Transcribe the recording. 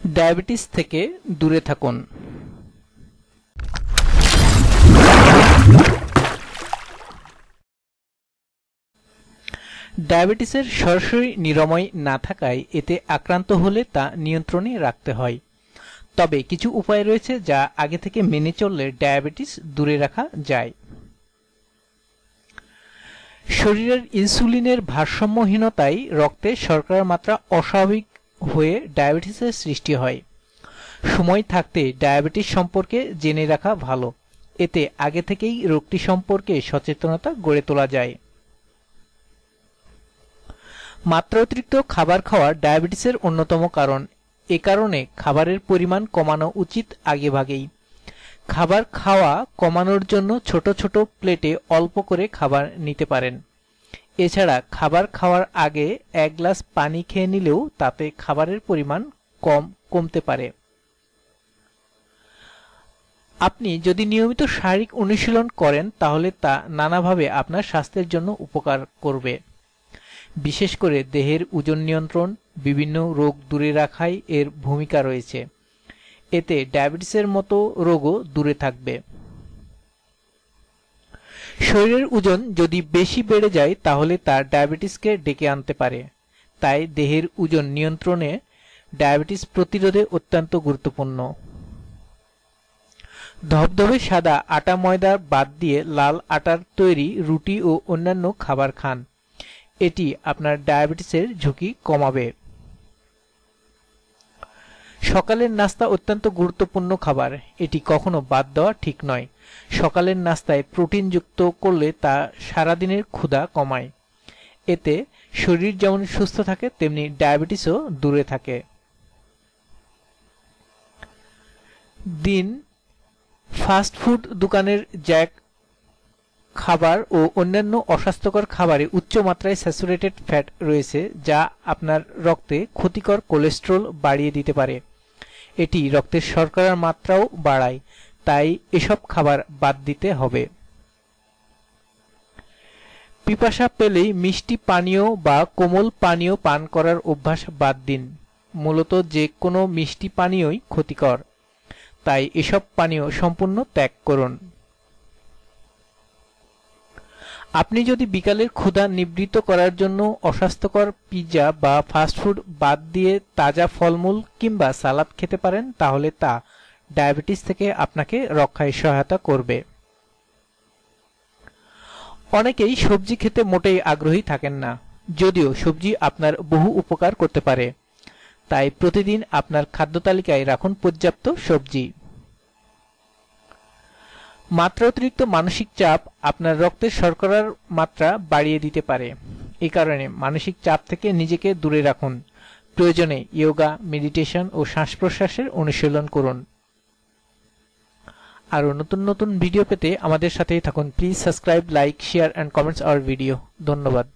Diabetes থেকে দূরে থাকুন। ডায়াবেটিসের সরাসরি নিরাময় না থাকায় এতে আক্রান্ত হলে তা নিয়ন্ত্রণে রাখতে হয়। তবে কিছু উপায় রয়েছে যা আগে থেকে মেনে চললে ডায়াবেটিস দূরে রাখা যায়। শরীরের ইনসুলিনের ভারসাম্যহীনতায় রক্তে শর্করার মাত্রা অস্বাভাবিক হয়ে ডায়াবেটিসের সৃষ্টি হয়। সময় থাকতে ডায়াবেটিস সম্পর্কে জেনে রাখা ভালো, এতে আগে থেকেই রোগটি সম্পর্কে সচেতনতা গড়ে তোলা যায়। মাত্রাতিরিক্ত খাবার খাওয়া ডায়াবেটিসের অন্যতম কারণ। এ কারণে খাবারের পরিমাণ কমানো উচিত আগেভাগেই। খাবার খাওয়া কমানোর জন্য ছোট ছোট প্লেটে অল্প করে খাবার নিতে পারেন। এছাড়া খাবার খাওয়ার আগে 1 গ্লাস পানি খেয়ে নিলেও তাতে খাবারের পরিমাণ কমতে পারে। আপনি যদি নিয়মিত শারীরিক অনুশীলন করেন তাহলে তা নানাভাবে আপনার স্বাস্থ্যের জন্য উপকার করবে। বিশেষ করে দেহের ওজন নিয়ন্ত্রণ, বিভিন্ন রোগ দূরে রাখায় এর ভূমিকা রয়েছে। এতে ডায়াবেটিসের মতো রোগও দূরে থাকবে। শরীরের ওজন যদি বেশি বেড়ে যায় তাহলে তা ডায়াবেটিসকে ডেকে আনতে পারে। তাই দেহের ওজন নিয়ন্ত্রণে ডায়াবেটিস প্রতিরোধে অত্যন্ত গুরুত্বপূর্ণ। ধবধবে সাদা আটা ময়দা বাদ দিয়ে লাল আটার তৈরি রুটি ও অন্যান্য খাবার খান। এটি আপনার ডায়াবেটিসের ঝুঁকি কমাবে। সকালের নাস্তা অত্যন্ত গুরুত্বপূর্ণ খাবার, এটি কখনো বাদ দেওয়া ঠিক নয়। সকালের নাস্তায় প্রোটিন যুক্ত করলে তা সারাদিনের ক্ষুধা কমায়। এতে শরীর যেমন সুস্থ থাকে তেমনি ডায়াবেটিসও দূরে থাকে। দিন ফাস্ট ফুড দোকানের জ্যাক খাবার ও অন্যান্য অস্বাস্থ্যকর খাবারে উচ্চ মাত্রায় স্যাচুরেটেড ফ্যাট রয়েছে, যা আপনার রক্তে ক্ষতিকর কোলেস্টেরল বাড়িয়ে দিতে পারে। এটি রক্তের শর্করার মাত্রাও বাড়ায়, তাই এসব খাবার বাদ দিতে হবে। পিপাসা পেলেই মিষ্টি পানীয় বা কোমল পানীয় পান করার অভ্যাস বাদ দিন। মূলত যে কোনো মিষ্টি পানীয়ই ক্ষতিকর, তাই এসব পানীয় সম্পূর্ণ ত্যাগ করুন। আপনি যদি বিকালের ক্ষুধা নিবৃত্ত করার জন্য অস্বাস্থ্যকর পিৎজা বা ফাস্টফুড বাদ দিয়ে তাজা ফলমূল কিংবা সালাদ খেতে পারেন তাহলে তা ডায়াবেটিস থেকে আপনাকে রক্ষায় সহায়তা করবে। অনেকেই সবজি খেতে মোটেই আগ্রহী থাকেন না, যদিও সবজি আপনার বহু উপকার করতে পারে। তাই প্রতিদিন আপনার খাদ্য তালিকায় রাখুন পর্যাপ্ত সবজি। মাত্রাতিরিক্ত মানসিক চাপ আপনার রক্তের শর্করার মাত্রা বাড়িয়ে দিতে পারে। এই কারণে মানসিক চাপ থেকে নিজেকে দূরে রাখুন। প্রয়োজনে যোগা, মেডিটেশন ও শ্বাস-প্রশ্বাসের অনুশীলন করুন। আরও নতুন নতুন ভিডিও পেতে আমাদের সাথেই থাকুন। Please subscribe, like, share and comments hour video. ধন্যবাদ।